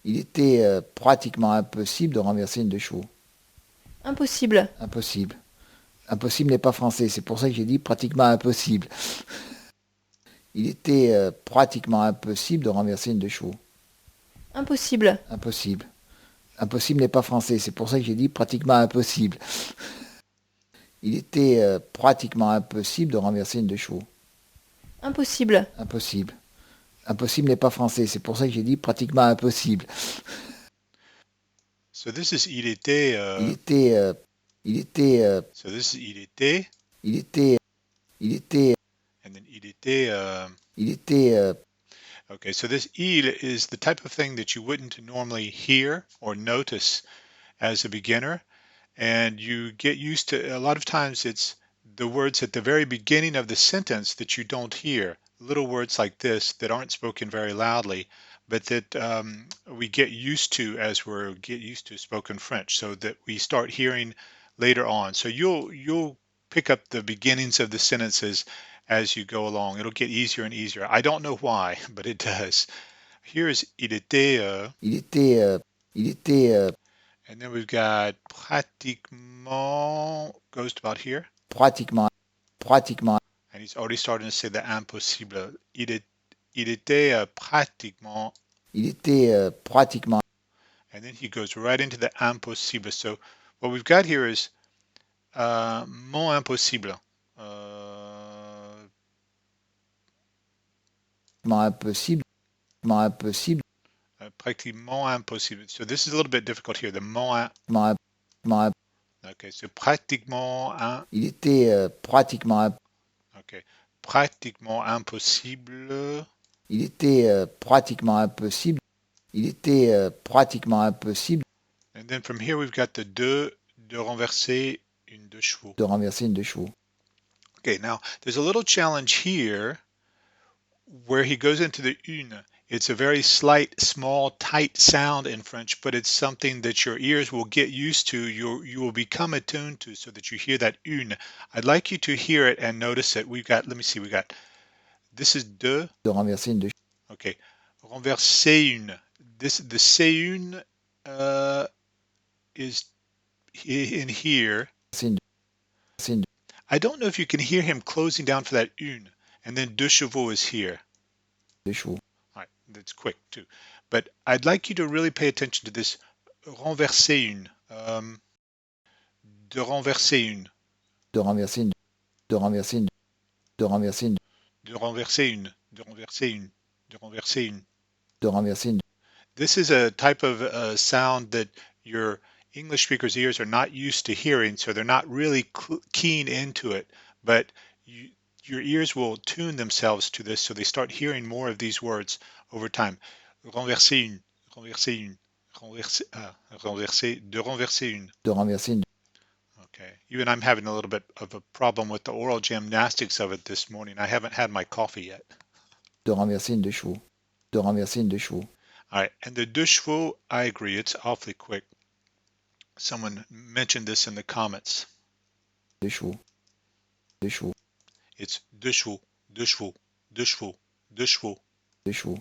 Il était pratiquement impossible de renverser une de chevaux. Impossible. Impossible. Impossible n'est pas français, c'est pour ça que j'ai dit pratiquement impossible. Il était pratiquement impossible de renverser une de chevaux. Impossible. Impossible. Impossible n'est pas français, c'est pour ça que j'ai dit pratiquement impossible. Il était pratiquement impossible de renverser une de chevaux. Impossible. Impossible. Impossible n'est pas français, c'est pour ça que j'ai dit pratiquement impossible. So this is il était. Il était, il était, So this is il était, il était, il était, and then il était. il était, Okay, so this il is the type of thing that you wouldn't normally hear or notice as a beginner, and you get used to. A lot of times, it's the words at the very beginning of the sentence that you don't hear. Little words like this that aren't spoken very loudly, but that we get used to as we're get used to spoken French, so that we start hearing later on. So you'll pick up the beginnings of the sentences as you go along. It'll get easier and easier. I don't know why, but it does. Here's il était, il était, il était and then we've got pratiquement goes to about here. pratiquement, pratiquement, And he's already starting to say the impossible. Il était pratiquement, il était pratiquement, and then he goes right into the impossible. So what we've got here is mon impossible. impossible, impossible, Pratiquement impossible. So this is a little bit difficult here. The mon, okay, so pratiquement, il était pratiquement, okay, pratiquement impossible. il était pratiquement impossible, il était pratiquement impossible And then from here we've got the de renverser une de chevaux. de renverser une de chevaux. Okay, now there's a little challenge here where he goes into the une. It's a very slight, small, tight sound in French, but it's something that your ears will get used to. You will become attuned to, so that you hear that une. I'd like you to hear it and notice it. We've got, let me see, we got, this is de, De renverser une de chevaux. okay, renverser une. This, the c'est une is in here. C'est une I don't know if you can hear him closing down for that une, and then deux chevaux is here. de chevaux. All right, that's quick too. But I'd like you to really pay attention to this renverser une. De renverser une. De renverser une, de renverser une, de renverser une, De renverser une. De renverser une. De renverser une. de renverser une. This is a type of sound that your English speakers' ears are not used to hearing, so they're not really keen into it. But your ears will tune themselves to this, so they start hearing more of these words over time. Renverser une, renverser une, renverser, de renverser une. De renverser une. Okay. Even I'm having a little bit of a problem with the oral gymnastics of it this morning. I haven't had my coffee yet. De renverser une de chevaux. De renverser une de chevaux. All right, and the deux chevaux, I agree, it's awfully quick. Someone mentioned this in the comments. De chevaux. De chevaux. It's deux chevaux, deux chevaux, deux chevaux, deux chevaux. De chevaux.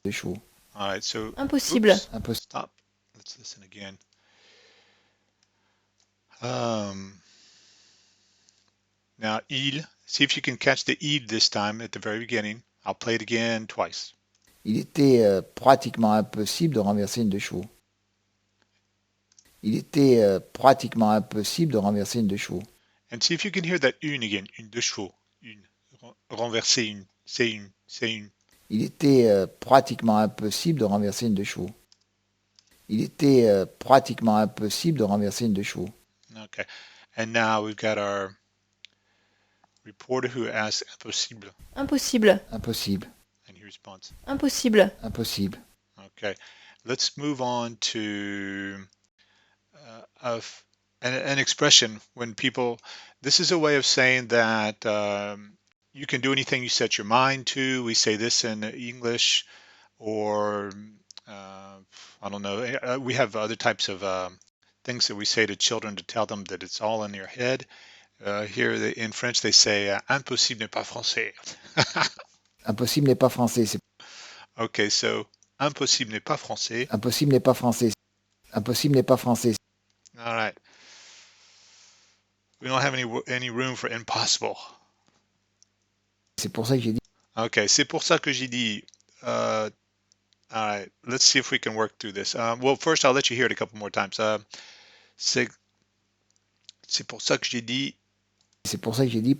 De chevaux. All right, so Impossible. oops, Impossible. stop. Let's listen again. Now, il, see if you can catch the il this time at the very beginning. I'll play it again twice. Il était pratiquement impossible de renverser une de chevaux. Il était pratiquement impossible de renverser une de chevaux. And see if you can hear that une again. Une, deux chevaux, une. Renverser une, c'est une, c'est une. Il était pratiquement impossible de renverser une de chevaux. Il était pratiquement impossible de renverser une de chevaux. Okay, and now we've got our reporter who asks impossible, Impossible. Impossible. and he responds. Impossible. Impossible. Okay, let's move on to an expression when people. This is a way of saying that you can do anything you set your mind to. We say this in English, or I don't know. We have other types of things that we say to children to tell them that it's all in their head. Here in French, they say impossible n'est pas français. Impossible n'est pas français. Okay, so Impossible n'est pas français. Impossible n'est pas français. Impossible n'est pas français. All right. We don't have any room for impossible. C'est pour ça que j'ai dit. Okay, c'est pour ça que j'ai dit. All right, let's see if we can work through this. Well, first I'll let you hear it a couple more times. C'est pour ça que j'ai dit. C'est pour ça que j'ai dit.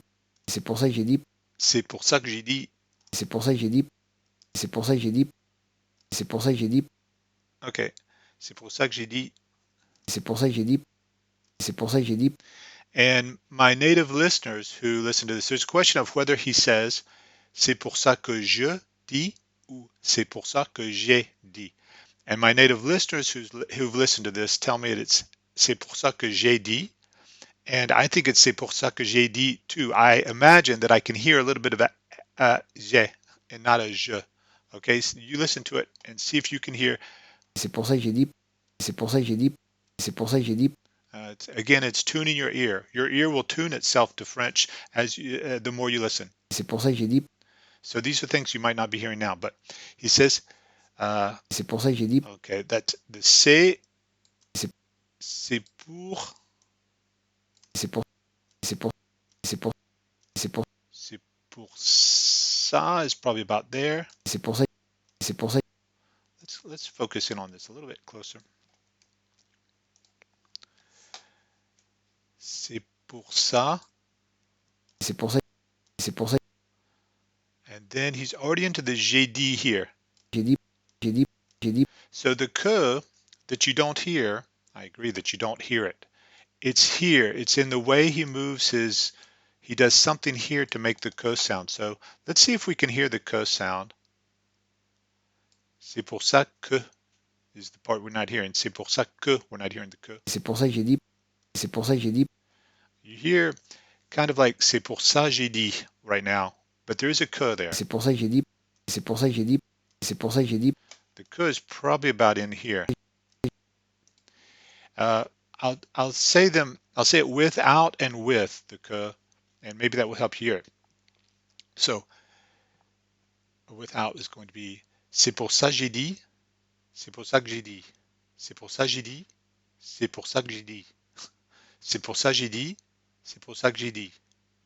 C'est pour ça que j'ai dit. C'est pour ça que j'ai dit. C'est pour ça que j'ai dit. C'est pour ça que j'ai dit. C'est pour ça que j'ai dit. Okay, c'est pour ça que j'ai dit. C'est pour ça que j'ai dit. C'est pour ça que j'ai dit. And my native listeners who listen to this, there's a question of whether he says c'est pour ça que je dis ou c'est pour ça que j'ai dit. And my native listeners who've listened to this tell me it's c'est pour ça que j'ai dit. And I think it's c'est pour ça que j'ai dit too. I imagine that I can hear a little bit of a j'ai and not a je. Okay, so you listen to it and see if you can hear. C'est pour ça que j'ai dit. C'est pour ça que j'ai dit. C'est pour ça que j'ai dit. Again, it's tuning your ear. Your ear will tune itself to French as the more you listen. C'est pour ça que j'ai dit. So these are things you might not be hearing now, but he says. C'est pour ça que j'ai dit. Okay, that the c'est pour. C'est pour. C'est pour. C'est pour. C'est pour. C'est pour ça is probably about there. C'est pour ça. C'est pour ça. Let's focus in on this a little bit closer. C'est pour ça. C'est pour ça. C'est pour ça. And then he's already into the j'ai dit here. J'ai dit. J'ai dit. J'ai dit. So the que that you don't hear, I agree that you don't hear it. It's here. It's in the way he moves he does something here to make the que sound. So let's see if we can hear the que sound. C'est pour ça que is the part we're not hearing. C'est pour ça que we're not hearing the que. C'est pour ça que j'ai dit. C'est pour ça que j'ai dit. You hear kind of like c'est pour ça j'ai dit right now, but there is a que there. C'est pour ça que j'ai dit. C'est pour ça que j'ai dit. C'est pour ça que j'ai dit. The que is probably about in here. I'll say them. I'll say it without and with the que, and maybe that will help you hear it. So without is going to be c'est pour ça j'ai dit. C'est pour ça que j'ai dit. C'est pour ça j'ai dit. C'est pour ça que j'ai dit. C'est pour ça j'ai dit. C'est pour ça que j'ai dit.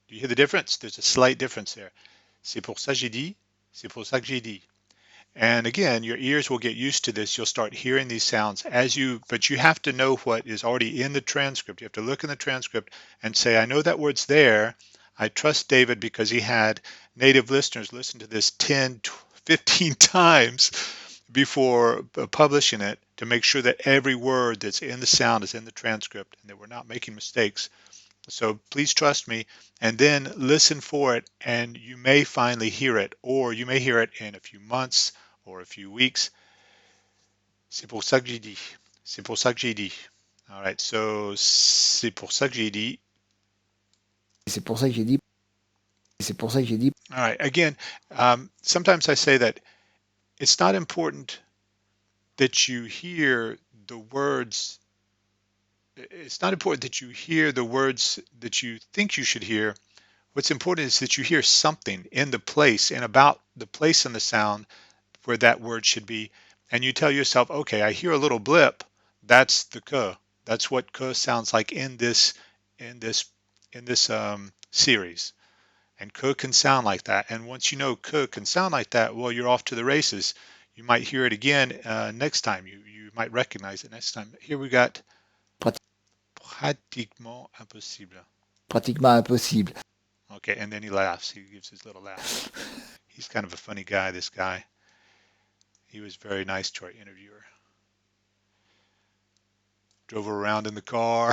Do you hear the difference? There's a slight difference there. C'est pour ça j'ai dit. C'est pour ça que j'ai dit. And again, your ears will get used to this. You'll start hearing these sounds but you have to know what is already in the transcript. You have to look in the transcript and say, I know that word's there. I trust David because he had native listeners listen to this 10, 15 times before publishing it to make sure that every word that's in the sound is in the transcript and that we're not making mistakes. So please trust me and then listen for it and you may finally hear it or you may hear it in a few months or a few weeks. C'est pour ça que j'ai dit. C'est pour ça que j'ai dit. All right, so c'est pour ça que j'ai dit. C'est pour ça que j'ai dit. C'est pour ça que j'ai dit. All right, again, sometimes I say that it's not important that you hear the words. It's not important that you hear the words that you think you should hear. What's important is that you hear something in the place and about the place in the sound where that word should be. And you tell yourself, okay, I hear a little blip. That's the que. That's what que sounds like in this series. And que can sound like that. And once you know que can sound like that, well, you're off to the races. You might hear it again next time. You might recognize it next time. Here we got pratiquement impossible. Pratiquement impossible. Okay, and then he laughs. He gives his little laugh. He's kind of a funny guy, this guy. He was very nice to our interviewer. Drove her around in the car.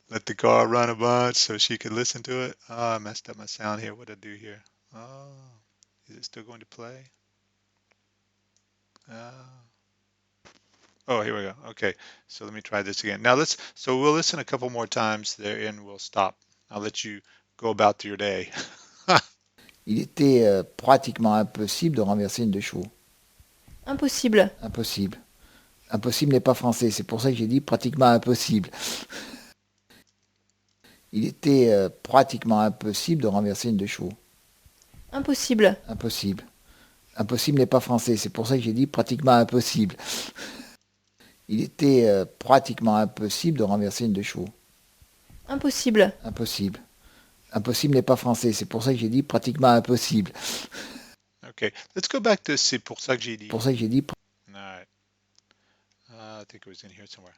Let the car run a bunch so she could listen to it. Oh, I messed up my sound here. What did I do here? Oh, is it still going to play? Oh, here we go. Okay, so let me try this again. Now so we'll listen a couple more times there and we'll stop. I'll let you go about your day. Il était pratiquement impossible de renverser une de chevaux. Impossible. Impossible. Impossible n'est pas français. C'est pour ça que j'ai dit pratiquement impossible. Il était pratiquement impossible de renverser une de chevaux. Impossible. Impossible. Impossible n'est pas français, c'est pour ça que j'ai dit pratiquement impossible. Il était pratiquement impossible de renverser une de chevaux. Impossible. Impossible. Impossible n'est pas français, c'est pour ça que j'ai dit pratiquement impossible. Okay, let's go back to c'est pour ça que j'ai C'est dit. pour ça que j'ai dit All right. I think it was in here somewhere.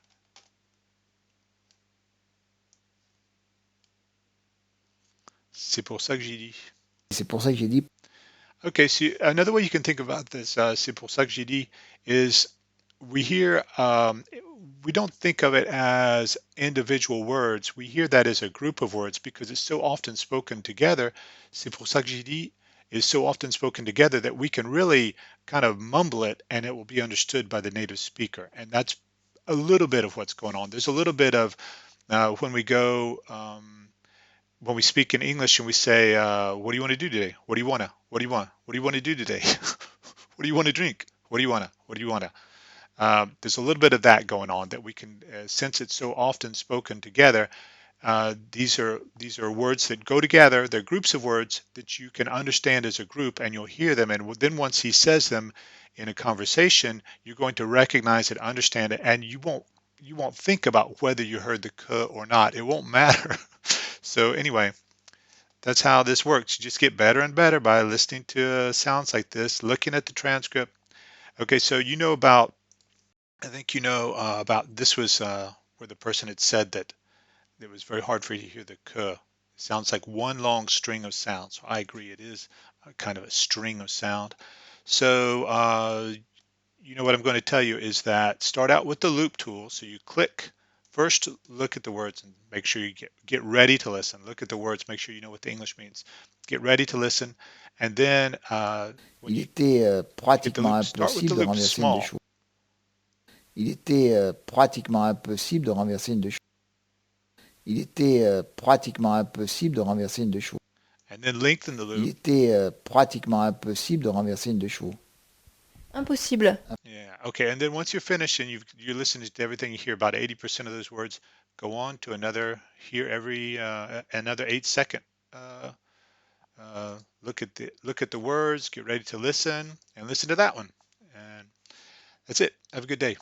C'est pour ça que j'ai dit. c'est pour ça que j'ai dit Okay, so another way you can think about this, c'est pour ça que j'ai dit, is we hear, we don't think of it as individual words. We hear that as a group of words because it's so often spoken together. C'est pour ça que j'ai dit is so often spoken together that we can really kind of mumble it and it will be understood by the native speaker. And that's a little bit of what's going on. There's a little bit of when we go, when we speak in English and we say, "What do you want to do today? What do you wanna? What do you want? What do you want to do today? What do you want to drink? What do you wanna? What do you wanna?" There's a little bit of that going on that we can, since it's so often spoken together. These are words that go together. They're groups of words that you can understand as a group, and you'll hear them. And then once he says them in a conversation, you're going to recognize it, understand it, and you won't think about whether you heard the k or not. It won't matter. So anyway, that's how this works. You just get better and better by listening to sounds like this, looking at the transcript. Okay, so I think about this was where the person had said that it was very hard for you to hear the k. It sounds like one long string of sounds. So I agree, it is a kind of a string of sound. So what I'm going to tell you is that start out with the loop tool. So you click first, look at the words and make sure you get ready to listen. Look at the words, make sure you know what the English means. Get ready to listen, and then when il you était hit the pratiquement loop, start with the impossible de loop renverser une de small. chevaux. Il était pratiquement impossible de renverser une de chevaux. Il était pratiquement impossible de renverser une de chevaux. And then lengthen the Il loop. était pratiquement impossible de renverser une de chevaux. Impossible. Yeah. Okay. And then once you're finished and you're listening to everything you hear, about 80% of those words, go on to another. Hear every another 8 second. Uh, look at the words. Get ready to listen and listen to that one. And that's it. Have a good day.